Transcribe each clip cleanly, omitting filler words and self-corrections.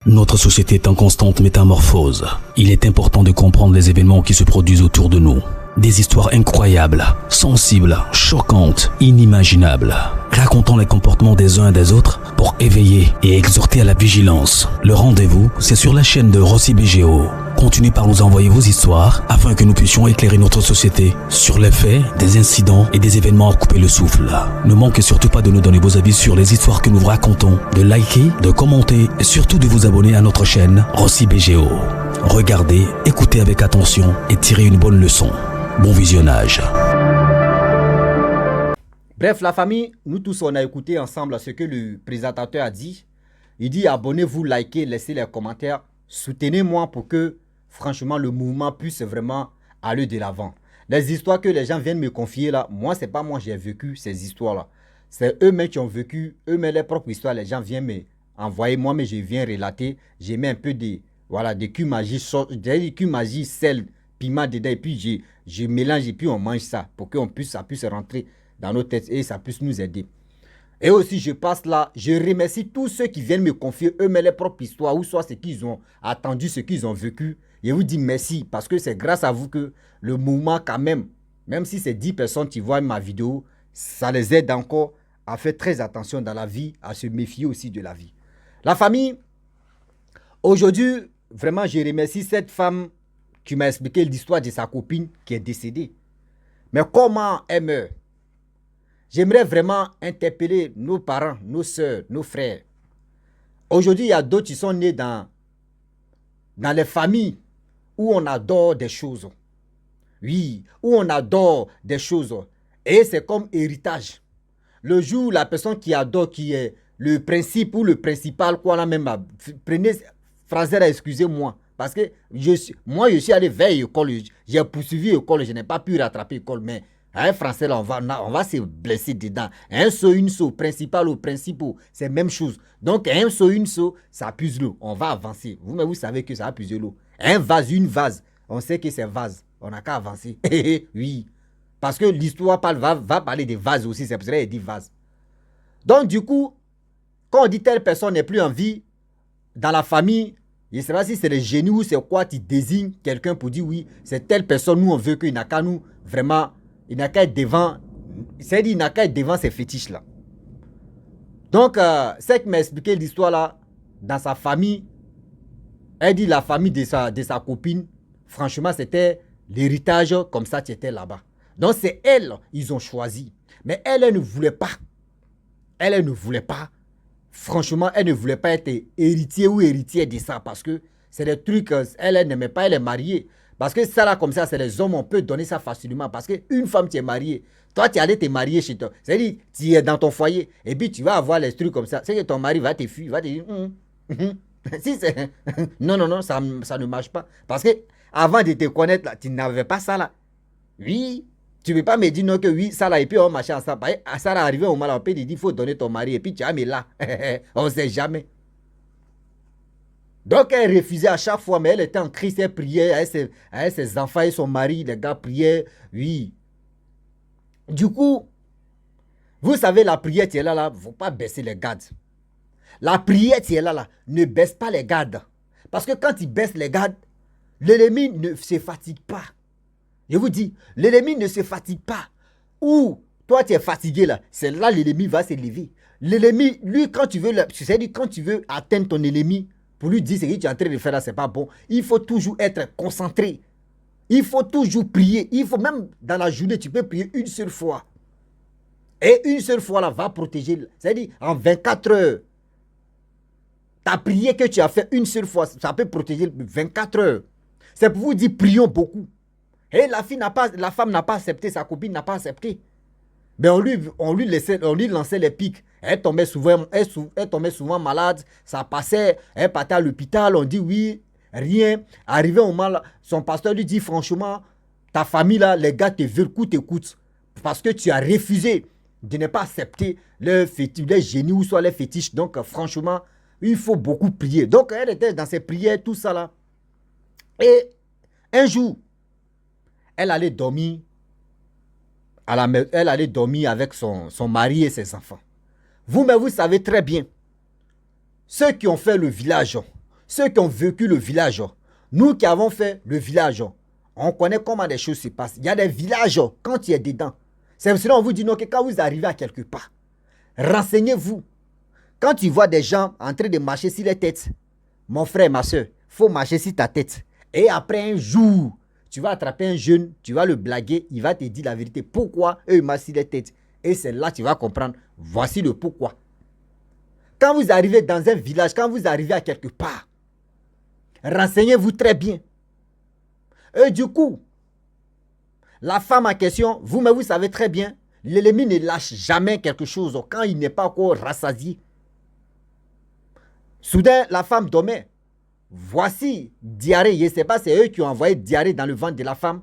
Notre société est en constante métamorphose. Il est important de comprendre les événements qui se produisent autour de nous. Des histoires incroyables, sensibles, choquantes, inimaginables. Racontant les comportements des uns et des autres pour éveiller et exhorter à la vigilance. Le rendez-vous, c'est sur la chaîne de Rossi BGO. Continuez par nous envoyer vos histoires afin que nous puissions éclairer notre société sur les faits, des incidents et des événements à couper le souffle. Ne manquez surtout pas de nous donner vos avis sur les histoires que nous vous racontons, de liker, de commenter et surtout de vous abonner à notre chaîne Rossi BGO. Regardez, écoutez avec attention et tirez une bonne leçon. Bon visionnage. Bref, la famille, nous tous, on a écouté ensemble ce que le présentateur a dit. Il dit abonnez-vous, likez, laissez les commentaires, soutenez-moi pour que, franchement, le mouvement puisse vraiment aller de l'avant. Les histoires que les gens viennent me confier là, moi, c'est pas moi qui ai vécu ces histoires-là. C'est eux-mêmes qui ont vécu, eux-mêmes les propres histoires. Les gens viennent me envoyer, moi, mais je viens relater. J'ai mis un peu de, voilà, de cul magie, cul magie, sel, piment dedans, et puis je mélange et puis on mange ça pour que ça puisse rentrer dans nos têtes et ça puisse nous aider. Et aussi, je passe là, je remercie tous ceux qui viennent me confier eux-mêmes leurs propres histoires ou soit ce qu'ils ont attendu, ce qu'ils ont vécu. Je vous dis merci parce que c'est grâce à vous que le mouvement quand même si c'est 10 personnes qui voient ma vidéo, ça les aide encore à faire très attention dans la vie, à se méfier aussi de la vie. La famille, aujourd'hui, vraiment, je remercie cette femme qui m'a expliqué l'histoire de sa copine qui est décédée. Mais comment elle meurt? J'aimerais vraiment interpeller nos parents, nos soeurs, nos frères. Aujourd'hui, il y a d'autres qui sont nés dans les familles où on adore des choses. Oui, où on adore des choses. Et c'est comme héritage. Le jour où la personne qui adore, qui est le principe ou le principal, quoi là même, prenez, français là, excusez-moi. Parce que je suis allé vers l'école, j'ai poursuivi l'école, je n'ai pas pu rattraper l'école, mais un français là, on va se blesser dedans. Un saut, une saut, principal ou principaux, c'est la même chose. Donc un saut, une saut, ça puise l'eau, on va avancer. Vous savez que ça va puiser l'eau. Un vase, une vase, on sait que c'est vase, on n'a qu'à avancer. Oui, parce que l'histoire va parler des vases aussi, c'est pour ça qu'il dit vase. Donc du coup, quand on dit telle personne n'est plus en vie, dans la famille, je ne sais pas si c'est le génie ou c'est quoi, tu désignes quelqu'un pour dire oui, c'est telle personne, nous on veut qu'il n'a qu'à nous, vraiment, il n'a qu'à être devant, c'est-à-dire il n'a qu'à être devant ces fétiches-là. Donc, c'est qui m'a expliqué l'histoire là, dans sa famille, elle dit la famille de sa copine, franchement c'était l'héritage comme ça qui était là-bas. Donc c'est elle, ils ont choisi. Mais elle ne voulait pas. Elle ne voulait pas. Franchement, elle ne voulait pas être héritier ou héritière de ça parce que c'est des trucs, elle n'aimait pas, elle est mariée. Parce que ça là, comme ça, c'est les hommes, on peut donner ça facilement. Parce qu'une femme, tu es mariée, toi, tu es allé te marier chez toi. C'est-à-dire, tu es dans ton foyer et puis tu vas avoir les trucs comme ça. C'est que ton mari va te fuir, va te dire, si c'est... non, ça ne marche pas. Parce que avant de te connaître, là, tu n'avais pas ça là. Oui. Tu ne peux pas me dire non que oui, ça là, et puis on marche ensemble. Ça là, arrivé au moment là, on peut te dire, il faut donner ton mari, et puis tu as mis là. On ne sait jamais. Donc elle refusait à chaque fois, mais elle était en crise, elle priait, avec ses enfants et son mari, les gars priaient, oui. Du coup, vous savez, la prière, tu es là, il ne faut pas baisser les gardes. La prière, tu es là, ne baisse pas les gardes. Parce que quand tu baisses les gardes, l'ennemi ne se fatigue pas. Je vous dis, l'ennemi ne se fatigue pas. Ou toi, tu es fatigué là. C'est là l'ennemi va se lever. L'ennemi, lui, quand tu veux atteindre ton ennemi, pour lui dire ce que tu es en train de faire là, c'est pas bon. Il faut toujours être concentré. Il faut toujours prier. Il faut même dans la journée, tu peux prier une seule fois. Et une seule fois là va protéger. C'est-à-dire en 24 heures. Ta prière que tu as fait une seule fois, ça peut protéger 24 heures. C'est pour vous dire, prions beaucoup. Et la femme n'a pas accepté, sa copine n'a pas accepté. Mais on lui lançait les pics. Elle tombait souvent malade, ça passait, elle partait à l'hôpital, on dit oui, rien. Arrivé au moment là, son pasteur lui dit franchement, ta famille là, les gars te veulent coûte et coûte. Parce que tu as refusé de ne pas accepter les génies ou soit les fétiches. Donc franchement, il faut beaucoup prier. Donc elle était dans ses prières, tout ça là. Et un jour, elle allait dormir avec son mari et ses enfants. Vous savez très bien, ceux qui ont fait le village, ceux qui ont vécu le village, nous qui avons fait le village, on connaît comment les choses se passent. Il y a des villages, quand tu es dedans, c'est pour cela qu'on vous dit non, que quand vous arrivez à quelque part, renseignez-vous. Quand tu vois des gens en train de marcher sur les têtes, mon frère, ma soeur, il faut marcher sur ta tête. Et après un jour, tu vas attraper un jeune, tu vas le blaguer, il va te dire la vérité. Pourquoi eux marchent sur les têtes? Et c'est là que tu vas comprendre. Voici le pourquoi. Quand vous arrivez dans un village, quand vous arrivez à quelque part, renseignez-vous très bien. Et du coup, la femme en question, vous-même, vous savez très bien, l'ennemi ne lâche jamais quelque chose quand il n'est pas encore rassasié. Soudain, la femme dormait. Voici diarrhée. Je ne sais pas, c'est eux qui ont envoyé diarrhée dans le ventre de la femme.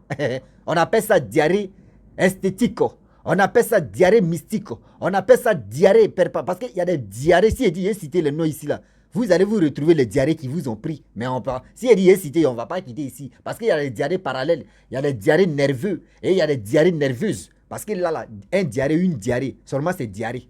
On appelle ça diarrhée esthétique. On appelle ça diarrhée mystique. On appelle ça diarrhée parce qu'il y a des diarrhées. Si elle dit, j'ai cité le nom ici là, vous allez vous retrouver les diarrhées qui vous ont pris. Mais si elle dit, j'ai cité, on ne va pas quitter ici. Parce qu'il y a des diarrhées parallèles. Il y a des diarrhées nerveuses et il y a des diarrhées nerveuses. Parce que là, un diarrhée, une diarrhée, seulement c'est diarrhée.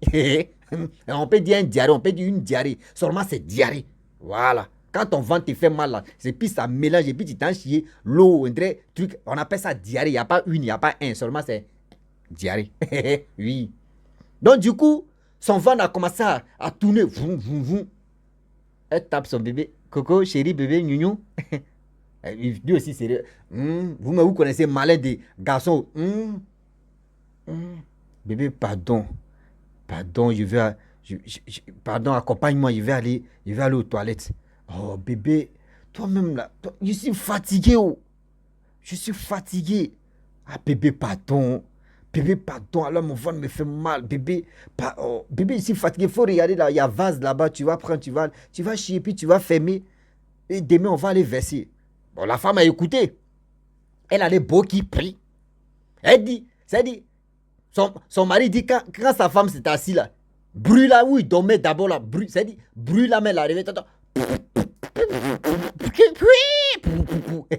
On peut dire un diarrhée, on peut dire une diarrhée. Seulement c'est diarrhée. Voilà. Quand ton ventre te fait mal, là, et puis ça mélange, et puis tu t'en chies, l'eau, un truc, on appelle ça diarrhée. Il n'y a pas une, il n'y a pas un, seulement c'est diarrhée. Oui. Donc du coup, son ventre a commencé à tourner. Vroom, vroom, vroom. Elle tape son bébé. Coco, chéri, bébé, gnou. Lui aussi, c'est... Vous connaissez malin des garçons. Bébé, pardon. Pardon, pardon, accompagne-moi, je vais aller aux toilettes. Oh, bébé, toi-même là, je suis fatigué. Oh. Je suis fatigué. Ah, bébé, pardon. Bébé, pardon, alors mon ventre me fait mal. Bébé, bébé, je suis fatigué. Il faut regarder là, il y a un vase là-bas. Tu vas prendre, tu vas chier, puis tu vas fermer. Et demain, on va aller verser. Bon, la femme a écouté. Elle a les beaux qui prient. Elle dit, son mari dit, quand sa femme s'est assise là, brûle là où il dormait d'abord là, brûle la main là, réveille,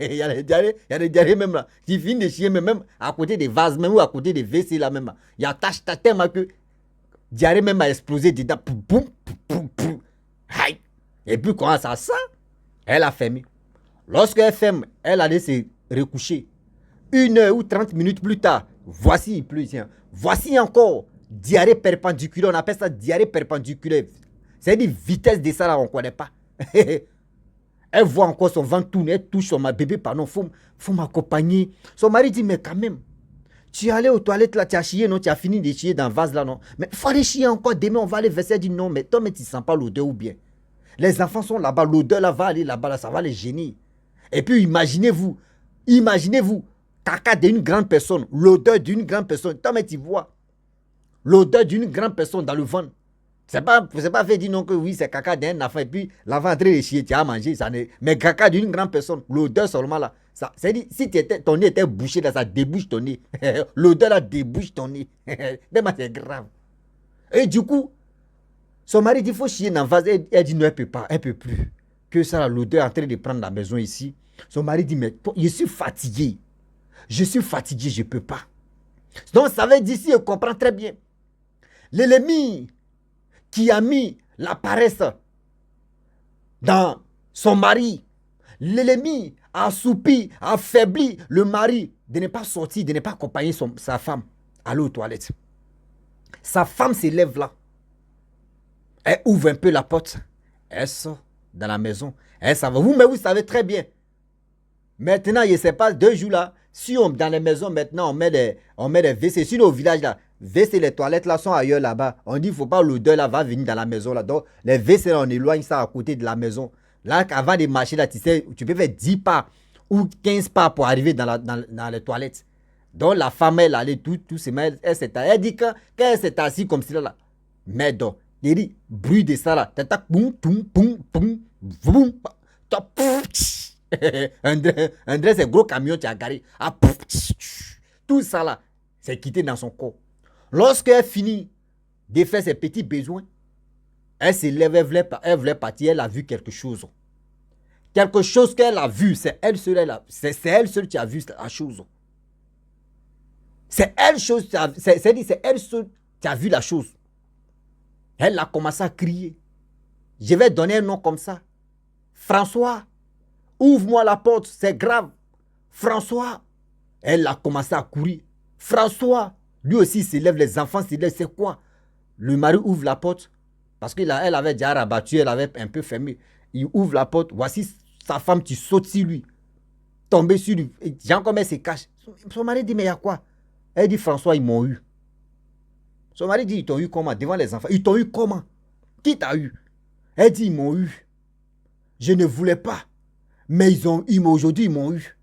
il y a des diarrhées même là, qui finissent de chier, même à côté des vases, même ou à côté des WC là même là. Il y a tâche tellement que diarrhée même a explosé dedans. Et puis quand ça sent, elle a fermé. Lorsqu'elle ferme, elle allait se recoucher. 1 heure ou 30 minutes plus tard, voici il pleut. Voici encore diarrhée perpendiculaire. On appelle ça diarrhée perpendiculaire. C'est-à-dire vitesse de ça là, on ne connaît pas. Elle voit encore son ventre tourner, elle touche son bébé, pardon, faut m'accompagner. Son mari dit, mais quand même, tu es allé aux toilettes là, tu as chié, non, tu as fini de chier dans le vase là, non. Mais il faut aller chier encore, demain on va aller verser. Elle dit, non, mais toi, mais tu ne sens pas l'odeur ou bien. Les enfants sont là-bas, l'odeur là va aller là-bas, là, ça va les gêner. Et puis imaginez-vous, caca d'une grande personne, l'odeur d'une grande personne. Toi, mais tu vois, l'odeur d'une grande personne dans le ventre. C'est pas fait dire non que oui, c'est caca d'un enfant. Et puis, l'enfant en train de chier, tu as mangé. Mais caca d'une grande personne, l'odeur seulement là. C'est-à-dire, si ton nez était bouché là, ça débouche ton nez. L'odeur là débouche ton nez. C'est grave. Et du coup, son mari dit, il faut chier dans le vase. Elle dit, non, elle ne peut plus. Que ça, l'odeur est en train de prendre la maison ici. Son mari dit, mais je suis fatigué. Je ne peux pas. Donc, ça veut dire, si elle comprend très bien. L'ennemi qui a mis la paresse dans son mari, l'ennemi a assoupi, a affaibli le mari de ne pas sortir, de ne pas accompagner sa femme aller aux toilettes. Sa femme se lève là. Elle ouvre un peu la porte. Elle sort dans la maison. Elle s'en va. Vous savez très bien. Maintenant, je ne sais pas, 2 jours là, si dans les maisons, maintenant, on met des WC. Sinon, au village là, WC, les toilettes là sont ailleurs là-bas. On dit, il ne faut pas l'odeur là va venir dans la maison là. Donc, les WC là, on éloigne ça à côté de la maison. Là, avant de marcher là, tu sais, tu peux faire 10 pas ou 15 pas pour arriver dans les toilettes. Donc, la femme, elle allait tout se met, elle dit quand elle s'est assise comme ça là, mais donc, il dit, bruit de ça là, boum, boum, boum, boum, boum, André, c'est gros camion qui a garé. Tout ça là, c'est quitté dans son corps. Lorsqu'elle finit de faire ses petits besoins, elle se lève, elle voulait partir, elle a vu quelque chose. Quelque chose qu'elle a vu, c'est elle seule qui a vu la chose. C'est elle seule qui a vu la chose. Elle a commencé à crier. Je vais donner un nom comme ça. François, ouvre-moi la porte, c'est grave. François, elle a commencé à courir. François, lui aussi il se lève, les enfants se lèvent, c'est quoi? Le mari ouvre la porte, parce qu'elle avait déjà rabattu, elle avait un peu fermé. Il ouvre la porte, voici sa femme qui saute sur lui, tomber sur lui. Jean comme elle se cache. Son mari dit, mais il y a quoi? Elle dit, François, ils m'ont eu. Son mari dit, ils t'ont eu comment? Devant les enfants. Ils t'ont eu comment? Qui t'a eu? Elle dit, ils m'ont eu. Je ne voulais pas. Mais aujourd'hui, ils m'ont eu.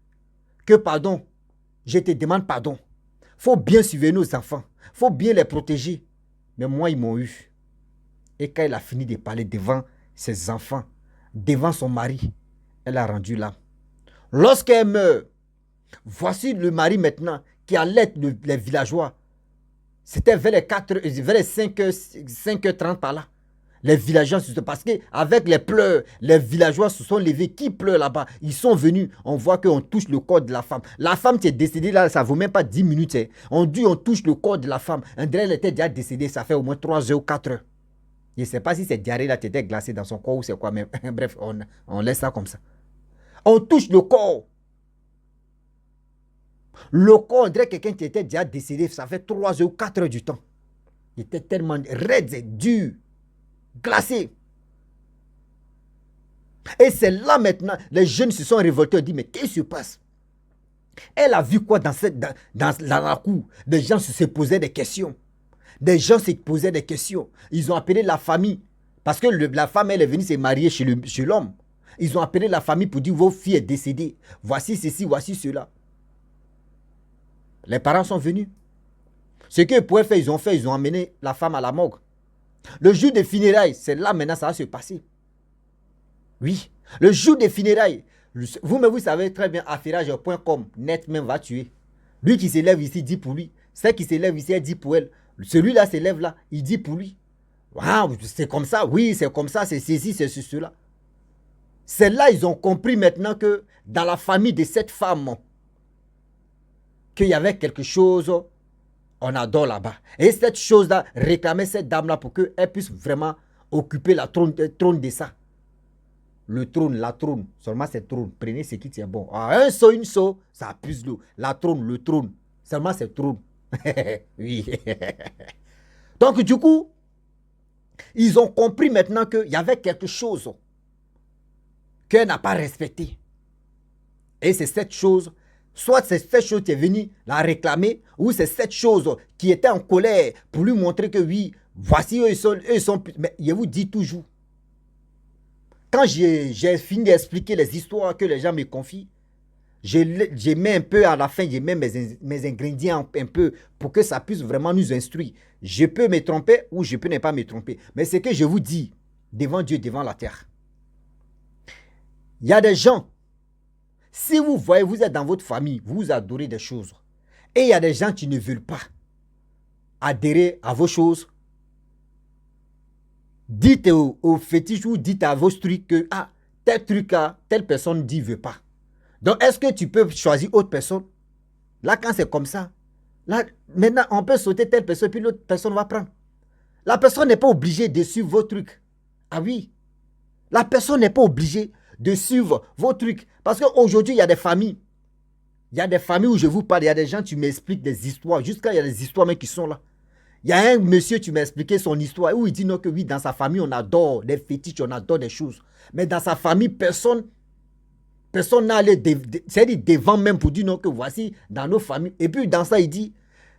Que pardon? Je te demande pardon. Faut bien suivre nos enfants. Faut bien les protéger. Mais moi, ils m'ont eu. Et quand elle a fini de parler devant ses enfants, devant son mari, elle a rendu l'âme. Lorsqu'elle meurt, voici le mari maintenant qui allait les villageois. C'était vers les 5h30 par là. Les villageois, parce qu'avec les pleurs, les villageois se sont levés. Qui pleure là-bas? Ils sont venus. On voit qu'on touche le corps de la femme. La femme qui est décédée là, ça ne vaut même pas 10 minutes. Hein. On dit on touche le corps de la femme. André, elle était déjà décédée, ça fait au moins 3 heures ou 4 heures. Je ne sais pas si cette diarrhée là était glacée dans son corps ou c'est quoi, mais bref, on laisse ça comme ça. On touche le corps. Le corps, on dirait quelqu'un qui était déjà décédé, ça fait 3 heures ou 4 heures du temps. Il était tellement raide et dur, glacé. Et c'est là maintenant, les jeunes se sont révoltés et dit, mais qu'est-ce qui se passe? Elle a vu quoi dans la cour? Des gens se posaient des questions. Des gens se posaient des questions. Ils ont appelé la famille. Parce que la femme, elle est venue se marier chez l'homme. Ils ont appelé la famille pour dire, vos filles est décédée. Voici ceci, voici cela. Les parents sont venus. Ce qu'ils pouvaient faire, ils ont amené la femme à la morgue. Le jour des funérailles, c'est là maintenant ça va se passer. Oui, le jour des funérailles, vous savez très bien, affairage.com, net même va tuer. Lui qui s'élève ici dit pour lui. Celle qui s'élève ici, elle dit pour elle. Celui-là s'élève là, il dit pour lui. Wow, c'est comme ça, oui, c'est comme ça, c'est ceci, c'est cela. C'est là ils ont compris maintenant que dans la famille de cette femme, qu'il y avait quelque chose, on adore là-bas. Et cette chose-là réclamait cette dame-là pour qu'elle puisse vraiment occuper le trône de ça. Le trône, la trône, seulement c'est trône. Prenez ce qui tient bon. Ah, une seau, ça puise l'eau. La trône, le trône, seulement c'est trône. Oui. Donc du coup, ils ont compris maintenant qu'il y avait quelque chose qu'elle n'a pas respecté. Et c'est cette chose, soit c'est cette chose qui est venue la réclamer, ou c'est cette chose qui était en colère pour lui montrer que oui, voici eux ils sont. Mais je vous dis toujours, quand j'ai fini d'expliquer les histoires que les gens me confient, je mets un peu à la fin, je mets mes ingrédients un peu pour que ça puisse vraiment nous instruire. Je peux me tromper ou je peux ne pas me tromper. Mais ce que je vous dis, devant Dieu, devant la terre, il y a des gens, si vous voyez, vous êtes dans votre famille, vous adorez des choses. Et il y a des gens qui ne veulent pas adhérer à vos choses. Dites aux fétiches ou dites à vos trucs que tel truc, telle personne dit ne veut pas. Donc, est-ce que tu peux choisir autre personne? Là, quand c'est comme ça, là, maintenant, on peut sauter telle personne, puis l'autre personne va prendre. La personne n'est pas obligée de suivre vos trucs. Ah oui. La personne n'est pas obligée de suivre vos trucs. Parce qu'aujourd'hui, il y a des familles. Il y a des familles où je vous parle, il y a des gens qui m'expliquent des histoires. Jusqu'à il y a des histoires même qui sont là. Il y a un monsieur qui m'a expliqué son histoire où il dit non que oui, dans sa famille, on adore des fétiches, on adore des choses. Mais dans sa famille, personne n'a allé devant même pour dire non que voici dans nos familles. Et puis dans ça, il dit,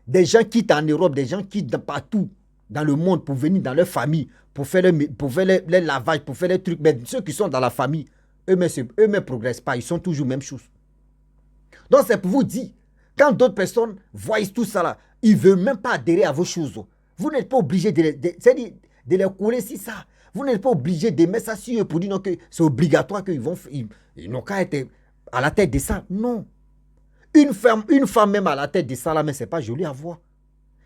des gens quittent en Europe, des gens quittent partout dans le monde pour venir dans leur famille, pour faire les lavages, pour faire les trucs. Mais ceux qui sont dans la famille, eux-mêmes ne progressent pas, ils sont toujours la même chose. Donc c'est pour vous dire, quand d'autres personnes voient tout ça là, ils ne veulent même pas adhérer à vos choses. Vous n'êtes pas obligé de les coller si ça. Vous n'êtes pas obligé de mettre ça sur eux pour dire non, que c'est obligatoire qu'ils n'ont qu'à être à la tête de ça. Non. Une femme même à la tête de ça là, mais ce n'est pas joli à voir.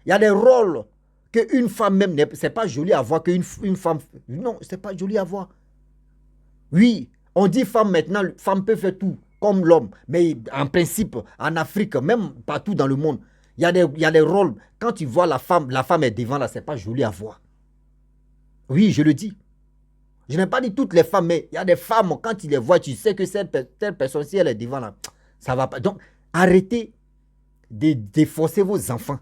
Il y a des rôles qu'une femme même, ce n'est pas joli à voir qu'une femme. Non, ce n'est pas joli à voir. Oui, on dit femme maintenant, femme peut faire tout comme l'homme. Mais en principe, en Afrique, même partout dans le monde, il y a des rôles. Quand tu vois la femme est devant là, ce n'est pas joli à voir. Oui, je le dis. Je n'ai pas dit toutes les femmes, mais il y a des femmes, quand tu les vois, tu sais que telle personne, si elle est devant là, ça va pas. Donc, arrêtez de défoncer vos enfants.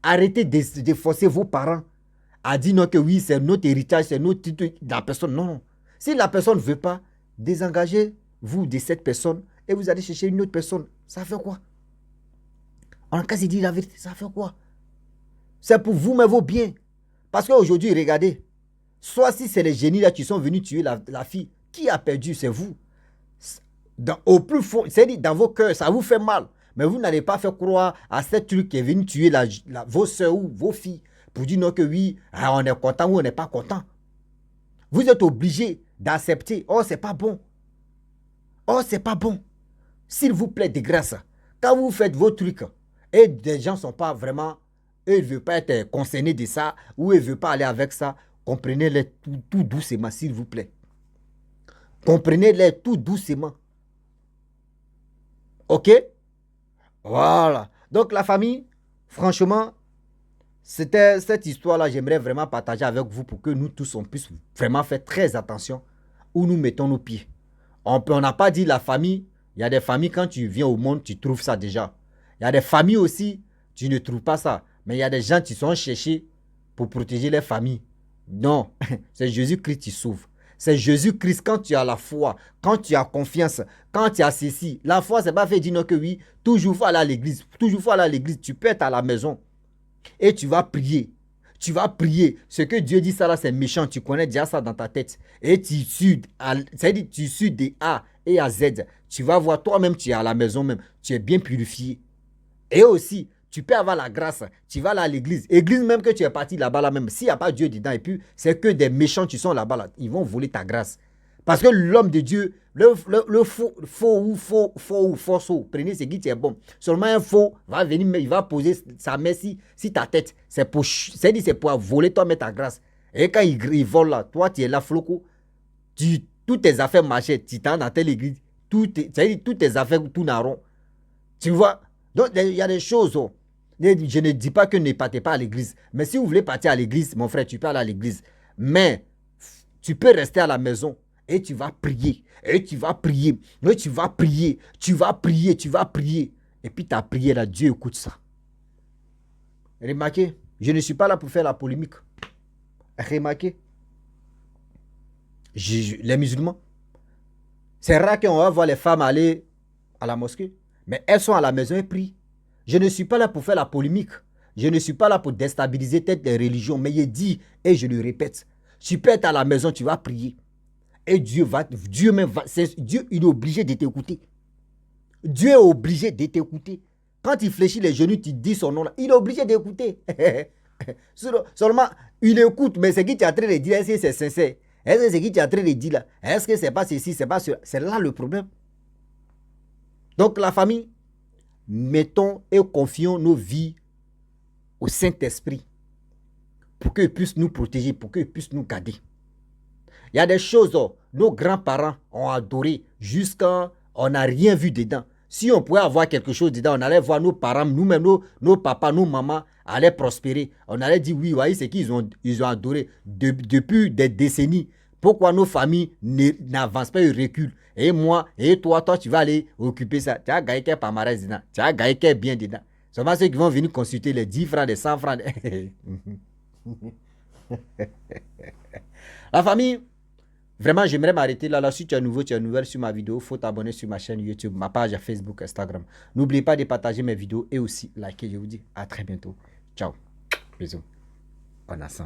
Arrêtez de défoncer vos parents. À dire non que oui, c'est notre héritage, c'est notre titre. La personne, non. Si la personne ne veut pas, désengagez-vous de cette personne et vous allez chercher une autre personne. Ça fait quoi? En cas, il dit la vérité, ça fait quoi? C'est pour vous, mais vos biens. Parce qu'aujourd'hui, regardez, soit si c'est les génies là qui sont venus tuer la fille, qui a perdu? C'est vous. Au plus fond, c'est-à-dire dans vos cœurs, ça vous fait mal. Mais vous n'allez pas faire croire à cette truc qui est venu tuer vos soeurs ou vos filles pour dire non que oui, on est content ou on n'est pas content. Vous êtes obligé d'accepter. Oh, c'est pas bon. Oh, c'est pas bon. S'il vous plaît, de grâce, quand vous faites vos trucs et des gens ne sont pas vraiment, eux, ils ne veulent pas être concernés de ça ou ils ne veulent pas aller avec ça, comprenez-les tout doucement, s'il vous plaît. Comprenez-les tout doucement. Ok? Voilà. Donc la famille, franchement, c'était cette histoire-là, j'aimerais vraiment partager avec vous pour que nous tous, on puisse vraiment faire très attention où nous mettons nos pieds. On n'a pas dit la famille. Il y a des familles, quand tu viens au monde, tu trouves ça déjà. Il y a des familles aussi, tu ne trouves pas ça. Mais il y a des gens qui sont cherchés pour protéger les familles. Non, c'est Jésus-Christ qui sauve. C'est Jésus-Christ quand tu as la foi, quand tu as confiance, quand tu as ceci. La foi, c'est pas fait dire non que oui, toujours faut aller à l'église. Toujours faut aller à l'église. Tu peux être à la maison et tu vas prier. Tu vas prier. Ce que Dieu dit ça là, c'est méchant. Tu connais déjà ça dans ta tête. Et tu suis des A et à Z. Tu vas voir toi-même, tu es à la maison même. Tu es bien purifié. Et aussi, tu peux avoir la grâce. Tu vas là à l'église. Église même que tu es parti là-bas là même. S'il n'y a pas Dieu dedans et puis c'est que des méchants qui sont là-bas là. Ils vont voler ta grâce. Parce que l'homme de Dieu, le faux, prenez ce qui est bon. Seulement un faux va venir, il va poser sa main si ta tête. C'est pour voler toi-même ta grâce. Et quand il vole là, toi tu es là, floco. Toutes tes affaires marchaient, tu t'en dans telle église. Toutes tes affaires tournent en rond. Tu vois? Donc il y a des choses. Oh. Je ne dis pas que ne partez pas à l'église. Mais si vous voulez partir à l'église, mon frère, tu peux aller à l'église. Mais tu peux rester à la maison. Et tu vas prier, et tu vas prier, et tu vas prier, tu vas prier, tu vas prier. Et puis ta prière là, Dieu écoute ça. Remarquez, je ne suis pas là pour faire la polémique. Remarquez, les musulmans, c'est rare qu'on va voir les femmes aller à la mosquée, mais elles sont à la maison et prient. Je ne suis pas là pour faire la polémique. Je ne suis pas là pour déstabiliser telle religion, mais je dis, et je le répète, tu peux être à la maison, tu vas prier. Et Dieu, il est obligé de t'écouter. Dieu est obligé de t'écouter. Quand il fléchit les genoux, tu dis son nom là, il est obligé d'écouter. Seulement, il écoute, mais ce qu'il est en train de dire, est-ce que c'est sincère? Est-ce que ce qu'il est en train de dire là? Est-ce que c'est pas ceci, c'est pas cela? C'est là le problème. Donc la famille, mettons et confions nos vies au Saint-Esprit pour qu'il puisse nous protéger, pour qu'il puisse nous garder. Il y a des choses, nos grands-parents ont adoré jusqu'à on n'a rien vu dedans. Si on pouvait avoir quelque chose dedans, on allait voir nos parents, nous-mêmes, nos papas, nos mamans allaient prospérer. On allait dire, oui, voyez, c'est qu'ils ont adoré depuis des décennies. Pourquoi nos familles n'avancent pas, ils reculent? Et moi, et toi, tu vas aller occuper ça. Tu as gagné quel palmarès dedans. Tu as gagné quel bien dedans. Seulement ceux qui vont venir consulter les 10 francs, les 100 francs. La famille, vraiment, j'aimerais m'arrêter là. Si tu es nouveau, tu es nouvelle sur ma vidéo, il faut t'abonner sur ma chaîne YouTube, ma page Facebook, Instagram. N'oubliez pas de partager mes vidéos et aussi liker. Je vous dis à très bientôt. Ciao. Bisous. Bon ensemble.